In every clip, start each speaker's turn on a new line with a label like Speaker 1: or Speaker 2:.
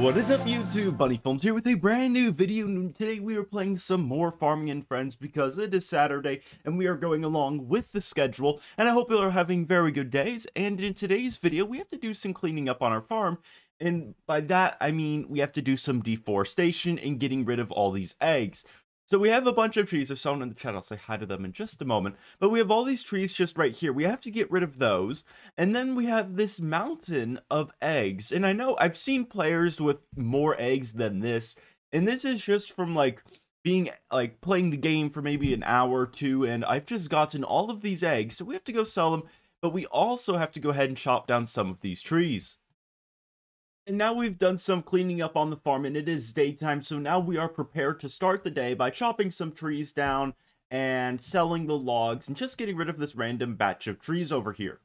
Speaker 1: What is up, YouTube? Bunny Films here with a brand new video. Today we are playing some more Farming and Friends because it is Saturday and we are going along with the schedule, and I hope you are having very good days. And in today's video we have to do some cleaning up on our farm, and by that I mean we have to do some deforestation and getting rid of all these eggs. So we have a bunch of trees. There's someone in the chat. I'll say hi to them in just a moment. But we have all these trees just right here. We have to get rid of those. And then we have this mountain of eggs. And I know I've seen players with more eggs than this. And this is just from being playing the game for maybe an hour or two. And I've just gotten all of these eggs. So we have to go sell them. But we also have to go ahead and chop down some of these trees. And now we've done some cleaning up on the farm and it is daytime, so now we are prepared to start the day by chopping some trees down and selling the logs and just getting rid of this random batch of trees over here.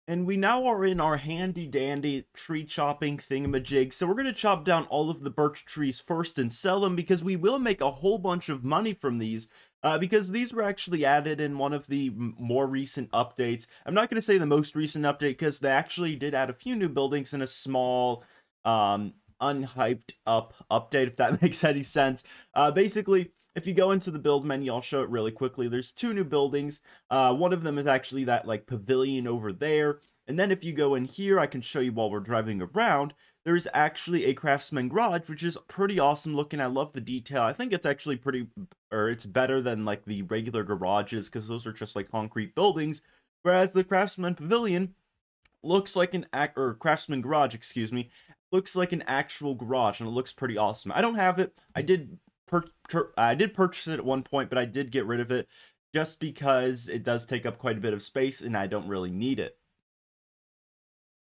Speaker 1: And we now are in our handy dandy tree chopping thingamajig, so we're going to chop down all of the birch trees first and sell them because we will make a whole bunch of money from these. Because these were actually added in one of the more recent updates. I'm not going to say the most recent update because they actually did add a few new buildings in a small, unhyped up update, if that makes any sense. Basically, if you go into the build menu, I'll show it really quickly. There's two new buildings. One of them is actually that pavilion over there. And then if you go in here, I can show you while we're driving around. There's actually a craftsman garage, which is pretty awesome looking. I love the detail. I think it's actually it's better than the regular garages because those are just concrete buildings. Whereas the craftsman pavilion looks like craftsman garage, excuse me, looks like an actual garage, and it looks pretty awesome. I don't have it. I did purchase it at one point, but I did get rid of it just because it does take up quite a bit of space and I don't really need it.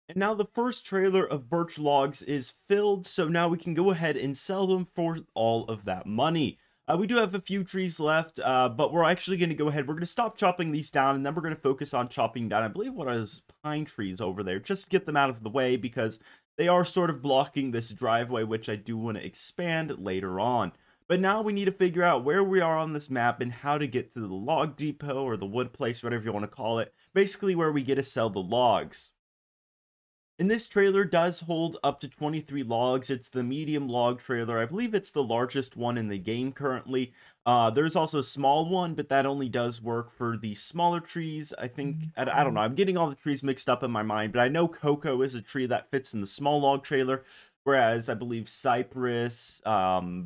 Speaker 1: And now the first trailer of birch logs is filled, so now we can go ahead and sell them for all of that money. We do have a few trees left, but we're actually going to go ahead. We're going to stop chopping these down, and then we're going to focus on chopping down, I believe, what is pine trees over there, just to get them out of the way, because they are sort of blocking this driveway, which I do want to expand later on. But now we need to figure out where we are on this map and how to get to the log depot, or the wood place, whatever you want to call it, basically where we get to sell the logs. And this trailer does hold up to 23 logs. It's the medium log trailer. I believe it's the largest one in the game currently. There's also a small one, but that only does work for the smaller trees. I think, I don't know, I'm getting all the trees mixed up in my mind, but I know cocoa is a tree that fits in the small log trailer, whereas I believe cypress,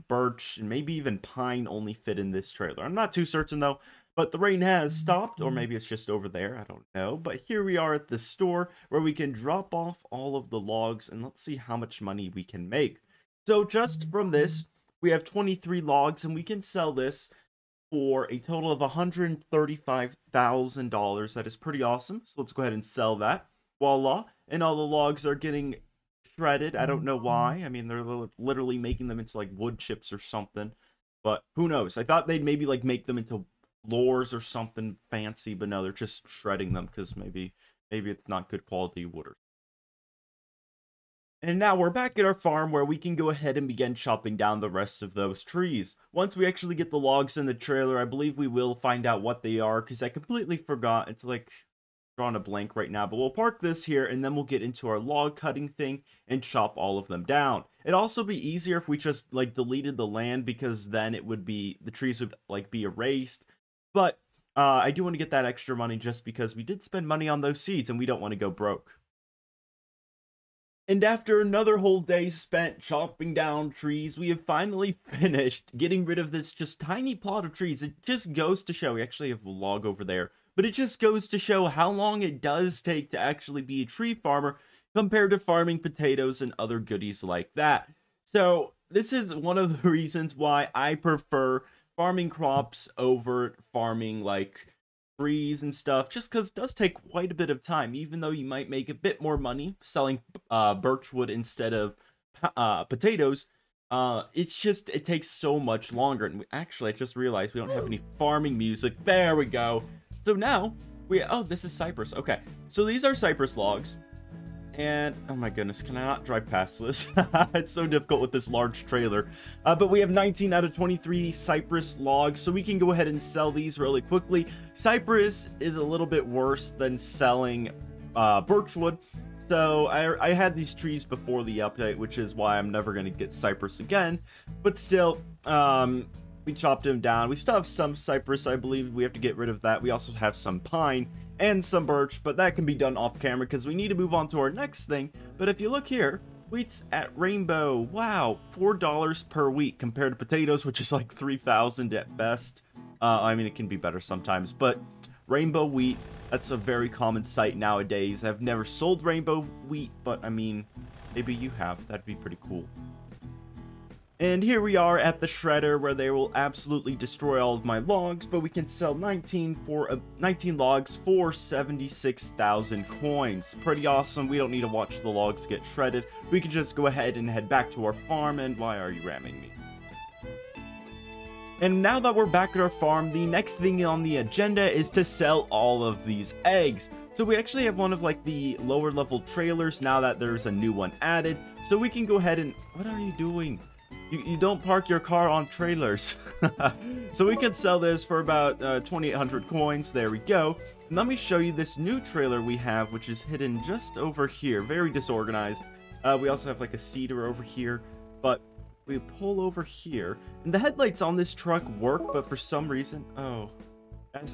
Speaker 1: birch, and maybe even pine only fit in this trailer. I'm not too certain though. But the rain has stopped, or maybe it's just over there, I don't know. But here we are at the store where we can drop off all of the logs, and let's see how much money we can make. So just from this, we have 23 logs, and we can sell this for a total of $135,000. That is pretty awesome. So let's go ahead and sell that. Voila. And all the logs are getting shredded. I don't know why. I mean, they're literally making them into wood chips or something. But who knows? I thought they'd maybe make them into floors or something fancy, but no, they're just shredding them because maybe it's not good quality wood. And now we're back at our farm where we can go ahead and begin chopping down the rest of those trees. Once we actually get the logs in the trailer, I believe we will find out what they are because I completely forgot. It's drawing a blank right now, but we'll park this here and then we'll get into our log cutting thing and chop all of them down. It'd also be easier if we just deleted the land, because then it would be, the trees would be erased. But I do want to get that extra money just because we did spend money on those seeds and we don't want to go broke. And after another whole day spent chopping down trees, we have finally finished getting rid of this just tiny plot of trees. It just goes to show, we actually have a log over there, but it just goes to show how long it does take to actually be a tree farmer compared to farming potatoes and other goodies like that. So this is one of the reasons why I prefer farming crops over farming trees and stuff, just because it does take quite a bit of time. Even though you might make a bit more money selling birchwood instead of potatoes, it takes so much longer. And actually, I just realized we don't have any farming music. There we go. So now this is cypress. Okay, so these are cypress logs. And, oh my goodness, can I not drive past this? It's so difficult with this large trailer. But we have 19 out of 23 cypress logs, so we can go ahead and sell these really quickly. Cypress is a little bit worse than selling birchwood. So I had these trees before the update, which is why I'm never going to get cypress again. But still, we chopped them down. We still have some cypress, I believe. We have to get rid of that. We also have some pine and some birch, but that can be done off camera because we need to move on to our next thing. But if you look here, wheat's at Rainbow. Wow, $4 per week compared to potatoes, which is like 3,000 at best. I mean, it can be better sometimes, but Rainbow wheat, that's a very common sight nowadays. I've never sold Rainbow wheat, but I mean, maybe you have. That'd be pretty cool. And here we are at the shredder where they will absolutely destroy all of my logs, but we can sell 19 logs for 76,000 coins. Pretty awesome. We don't need to watch the logs get shredded. We can just go ahead and head back to our farm. And why are you ramming me? And now that we're back at our farm, the next thing on the agenda is to sell all of these eggs. So we actually have one of like the lower level trailers now that there's a new one added. So we can go ahead and... What are you doing? You don't park your car on trailers. So we can sell this for about 2,800 coins. There we go. And let me show you this new trailer we have, which is hidden just over here. Very disorganized. We also have like a cedar over here. But we pull over here. And the headlights on this truck work, but for some reason... Oh,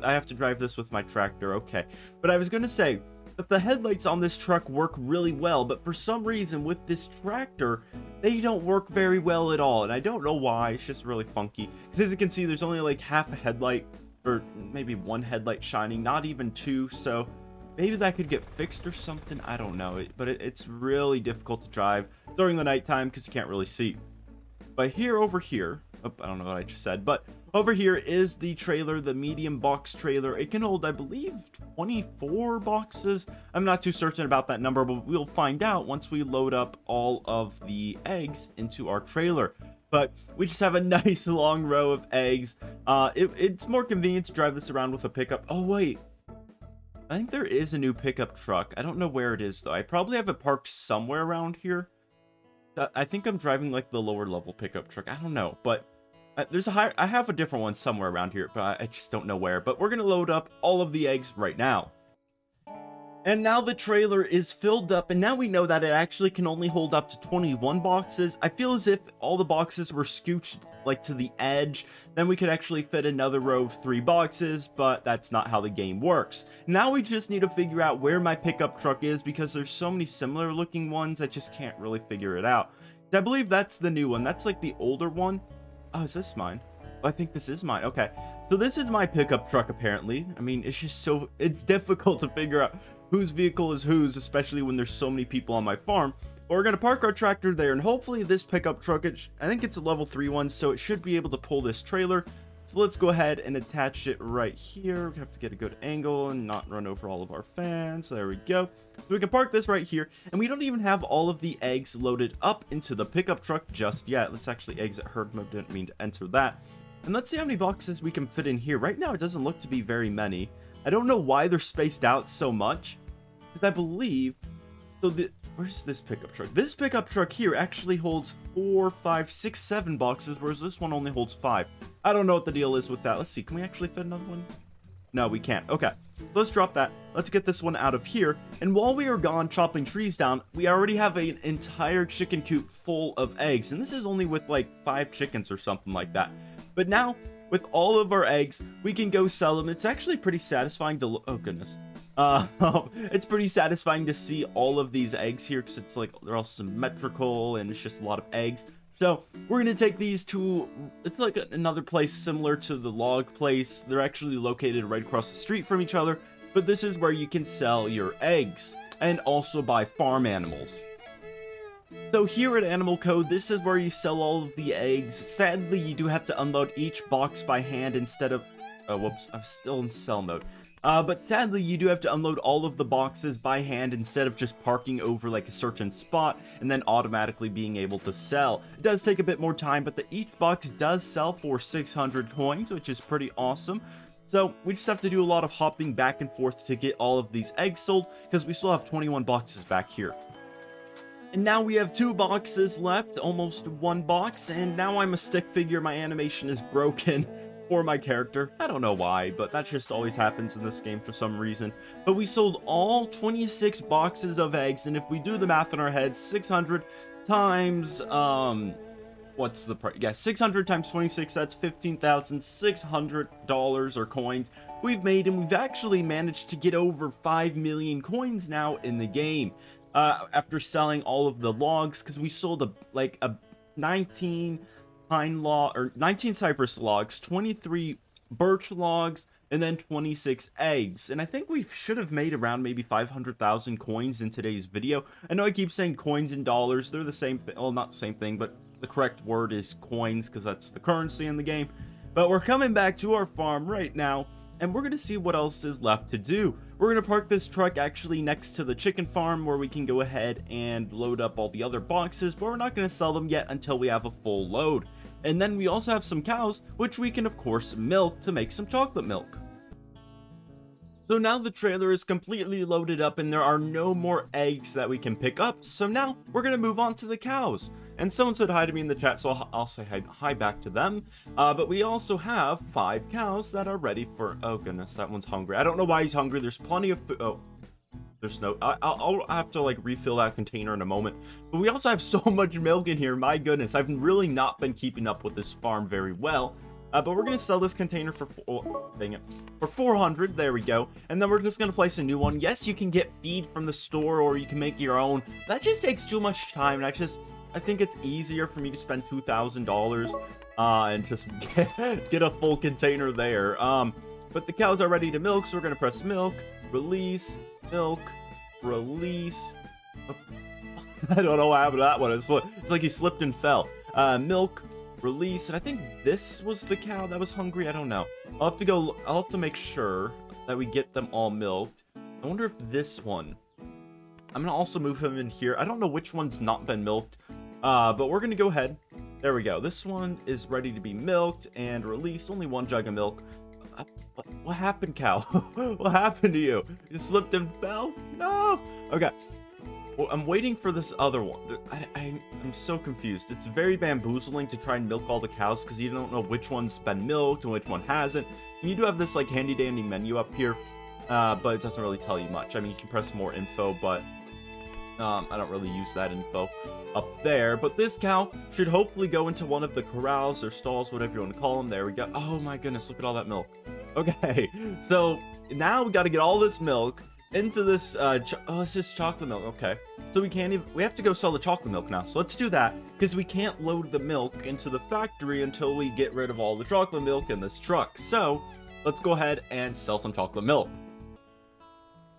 Speaker 1: I have to drive this with my tractor. Okay. But I was going to say that the headlights on this truck work really well, but for some reason with this tractor, they don't work very well at all, and I don't know why. It's just really funky, because as you can see, there's only like half a headlight, or maybe one headlight shining, not even two, so maybe that could get fixed or something. I don't know, but it's really difficult to drive during the nighttime because you can't really see. But over here, oh, I don't know what I just said, but over here is the trailer, the medium box trailer. It can hold, I believe, 24 boxes. I'm not too certain about that number, but we'll find out once we load up all of the eggs into our trailer. But we just have a nice long row of eggs. It's more convenient to drive this around with a pickup. Oh, wait. I think there is a new pickup truck. I don't know where it is, though. I probably have it parked somewhere around here. I think I'm driving, like, the lower level pickup truck. I don't know, but... I have a different one somewhere around here, but I just don't know where. But we're going to load up all of the eggs right now. And now the trailer is filled up, and now we know that it actually can only hold up to 21 boxes. I feel as if all the boxes were scooched like to the edge, then we could actually fit another row of 3 boxes, but that's not how the game works. Now we just need to figure out where my pickup truck is, because there's so many similar looking ones, I just can't really figure it out. I believe that's the new one. That's like the older one. Oh, is this mine? Oh, I think this is mine. Okay. So this is my pickup truck, apparently. I mean, it's just it's difficult to figure out whose vehicle is whose, especially when there's so many people on my farm. But we're going to park our tractor there, and hopefully this pickup truck, I think it's a level 3 one, so it should be able to pull this trailer. So let's go ahead and attach it right here. We have to get a good angle and not run over all of our fans. There we go. So we can park this right here, and we don't even have all of the eggs loaded up into the pickup truck just yet. Let's actually exit herd mode. Didn't mean to enter that. And let's see how many boxes we can fit in here. Right now, it doesn't look to be very many. I don't know why they're spaced out so much, because I believe... So where's this pickup truck? This pickup truck here actually holds 4, 5, 6, 7 boxes, whereas this one only holds 5. I don't know what the deal is with that. Let's see. Can we actually fit another one? No, we can't. Okay. Let's drop that. Let's get this one out of here. And while we are gone chopping trees down, we already have an entire chicken coop full of eggs. And this is only with like 5 chickens or something like that. But now, with all of our eggs, we can go sell them. It's actually pretty satisfying to look. Oh, goodness. It's pretty satisfying to see all of these eggs here, because it's like they're all symmetrical and it's just a lot of eggs. So we're going to take these to, it's like another place similar to the log place. They're actually located right across the street from each other, but this is where you can sell your eggs and also buy farm animals. So here at Animal Co, this is where you sell all of the eggs. Sadly, you do have to unload each box by hand instead of, oh, whoops, I'm still in sell mode. But sadly, you do have to unload all of the boxes by hand instead of just parking over like a certain spot and then automatically being able to sell. It does take a bit more time, but each box does sell for 600 coins, which is pretty awesome. So we just have to do a lot of hopping back and forth to get all of these eggs sold, because we still have 21 boxes back here. And now we have 2 boxes left, almost 1 box, and now I'm a stick figure. My animation is broken. for my character. I don't know why, but that just always happens in this game for some reason. But we sold all 26 boxes of eggs, and if we do the math in our heads, 600 times, what's the price? Yeah, 600 times 26, that's $15,600 or coins we've made, and we've actually managed to get over 5 million coins now in the game. After selling all of the logs, because we sold a 19 pine log, or 19 cypress logs, 23 birch logs, and then 26 eggs. And I think we should have made around maybe 500,000 coins in today's video. I know I keep saying coins and dollars, they're the same thing. Well, not the same thing, but the correct word is coins, because that's the currency in the game. But we're coming back to our farm right now, and we're going to see what else is left to do. We're going to park this truck actually next to the chicken farm, where we can go ahead and load up all the other boxes, but we're not going to sell them yet until we have a full load. And then we also have some cows, which we can of course milk to make some chocolate milk. So now the trailer is completely loaded up and there are no more eggs that we can pick up. So now we're going to move on to the cows. And someone said hi to me in the chat, so I'll say hi back to them. But we also have 5 cows that are ready for... Oh goodness, that one's hungry. I don't know why he's hungry. There's plenty of food. Oh, there's no... I'll have to like refill that container in a moment. But we also have so much milk in here. My goodness, I've really not been keeping up with this farm very well. But we're going to sell this container for, dang it, for 400. There we go. And then we're just going to place a new one. Yes, you can get feed from the store or you can make your own. That just takes too much time. And I think it's easier for me to spend $2,000 and just get a full container there. But the cows are ready to milk, so we're going to press milk, release, milk, release. I don't know what happened to that one. It's like he slipped and fell. Milk, release, and I think this was the cow that was hungry. I don't know. I'll have to make sure that we get them all milked. I wonder if this one... I'm gonna also move him in here. I don't know which one's not been milked, but we're gonna go ahead. There we go. This one is ready to be milked and released. Only 1 jug of milk. What happened, cow? What happened to you? You slipped and fell? No. Okay. Well, I'm waiting for this other one. I'm so confused. It's very bamboozling to try and milk all the cows because you don't know which one's been milked and which one hasn't. And you do have this like handy dandy menu up here, but it doesn't really tell you much. I mean, you can press more info, but I don't really use that info up there. But this cow should hopefully go into one of the corrals or stalls, whatever you want to call them. There we go. Oh my goodness, look at all that milk. Okay, so now we got to get all this milk into this it's just chocolate milk. Okay, so we have to go sell the chocolate milk now, so let's do that because we can't load the milk into the factory until we get rid of all the chocolate milk in this truck. So let's go ahead and sell some chocolate milk.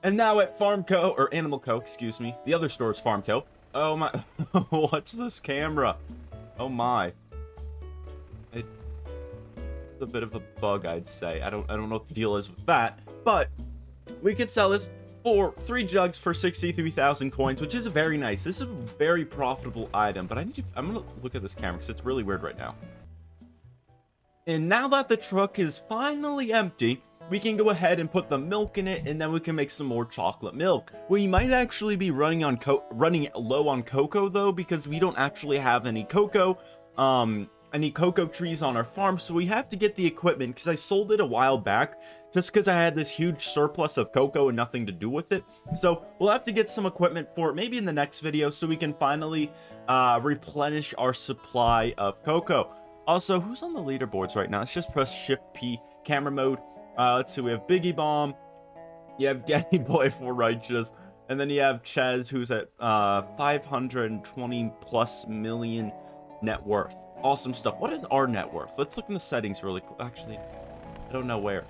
Speaker 1: And now at Farmco, or Animal Co, excuse me, the other store is Farmco. Oh my, what's this camera? Oh my, it's a bit of a bug, I'd say. I don't know what the deal is with that, but we could sell this for 3 jugs for 63,000 coins, which is very nice. This is a very profitable item, but I'm gonna look at this camera because it's really weird right now. And now that the truck is finally empty, we can go ahead and put the milk in it, and then we can make some more chocolate milk. We might actually be running low on cocoa though, because we don't actually have any cocoa trees on our farm, so we have to get the equipment because I sold it a while back just because I had this huge surplus of cocoa and nothing to do with it. So we'll have to get some equipment for it maybe in the next video so we can finally replenish our supply of cocoa. Also, who's on the leaderboards right now? Let's just press Shift P, camera mode. Let's see, we have Biggie Bomb, you have Getty Boy for Righteous, and then you have Chez, who's at 520 plus million net worth. Awesome stuff. What is our net worth? Let's look in the settings really quick. Actually, I don't know where.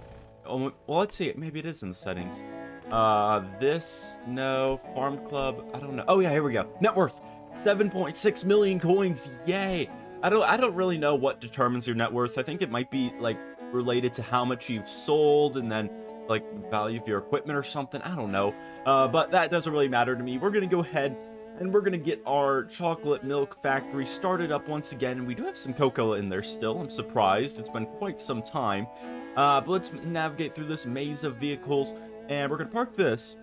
Speaker 1: Oh, well, let's see. Maybe it is in the settings. No, Farm Club, I don't know. Oh yeah, here we go. Net worth, 7.6 million coins. Yay. I don't really know what determines your net worth. I think it might be like related to how much you've sold and then like the value of your equipment or something. I don't know. But that doesn't really matter to me. We're going to go ahead and we're going to get our chocolate milk factory started up once again. And we do have some cocoa in there still. I'm surprised. It's been quite some time. But let's navigate through this maze of vehicles, and we're going to park this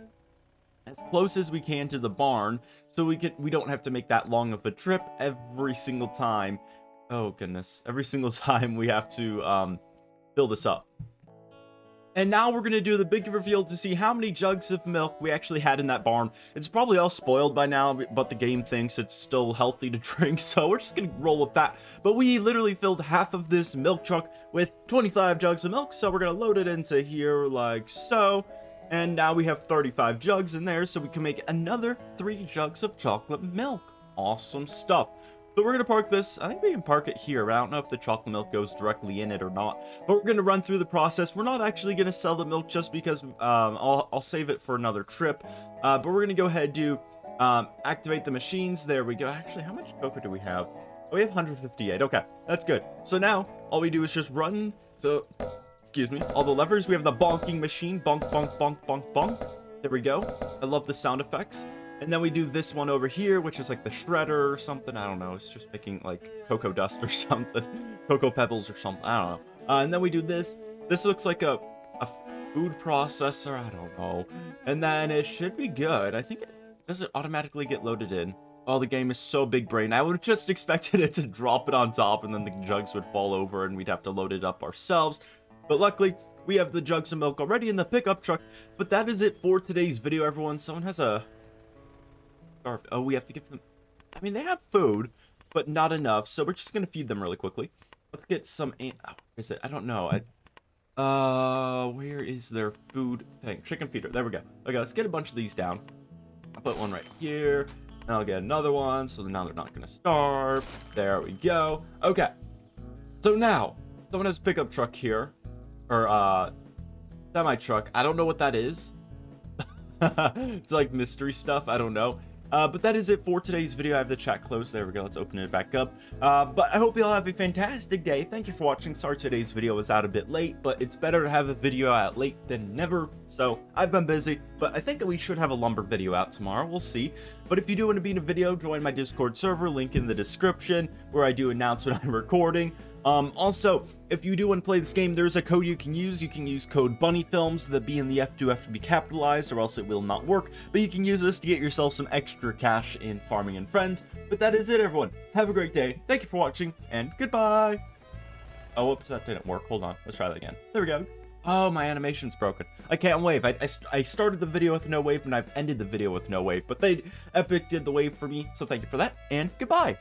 Speaker 1: as close as we can to the barn so we don't have to make that long of a trip every single time. Oh goodness, every single time we have to fill this up. And now we're going to do the big reveal to see how many jugs of milk we actually had in that barn. It's probably all spoiled by now, but the game thinks it's still healthy to drink, so we're just going to roll with that. But we literally filled half of this milk truck with 25 jugs of milk, so we're going to load it into here like so. And now we have 35 jugs in there, so we can make another 3 jugs of chocolate milk. Awesome stuff. So we're going to park this. I think we can park it here. I don't know if the chocolate milk goes directly in it or not. But we're going to run through the process. We're not actually going to sell the milk just because I'll save it for another trip. But we're going to go ahead and do activate the machines. There we go. Actually, how much cocoa do we have? Oh, we have 158. Okay, that's good. So now all we do is just run. So, excuse me. All the levers. We have the bonking machine. Bonk, bonk, bonk, bonk, bonk. There we go. I love the sound effects. And then we do this one over here, which is like the shredder or something. I don't know. It's just making like cocoa dust or something. Cocoa pebbles or something. I don't know. And then we do this. This looks like a food processor. I don't know. And then it should be good. I think does it automatically get loaded in? Oh, the game is so big brain. I would have just expected it to drop it on top and then the jugs would fall over and we'd have to load it up ourselves. But luckily, we have the jugs of milk already in the pickup truck. But that is it for today's video, everyone. Someone has a... Oh, we have to give them... I mean, they have food, but not enough, so we're just gonna feed them really quickly. Let's get some... Oh, where is it? I don't know. Where is their food thing? Chicken feeder. There we go. Okay, let's get a bunch of these down. I'll put one right here. And I'll get another one, so now they're not gonna starve. There we go. Okay. So now, someone has a pickup truck here. Or, semi-truck. I don't know what that is. It's like mystery stuff. I don't know. But that is it for today's video. I have the chat closed. There we go. Let's open it back up. But I hope you all have a fantastic day. Thank you for watching. Sorry today's video was out a bit late, but it's better to have a video out late than never. So I've been busy, but I think we should have a lumber video out tomorrow. We'll see. But if you do want to be in a video, join my Discord server. Link in the description where I do announce when I'm recording. Also, if you do want to play this game, there's a code you can use. You can use code BUNNYFILMS. The B and the F do have to be capitalized or else it will not work. But you can use this to get yourself some extra cash in Farming and Friends. But that is it, everyone. Have a great day. Thank you for watching, and goodbye. Oh, whoops, that didn't work. Hold on. Let's try that again. There we go. Oh, my animation's broken. I can't wave. I started the video with no wave, and I've ended the video with no wave. But Epic did the wave for me, so thank you for that, and goodbye.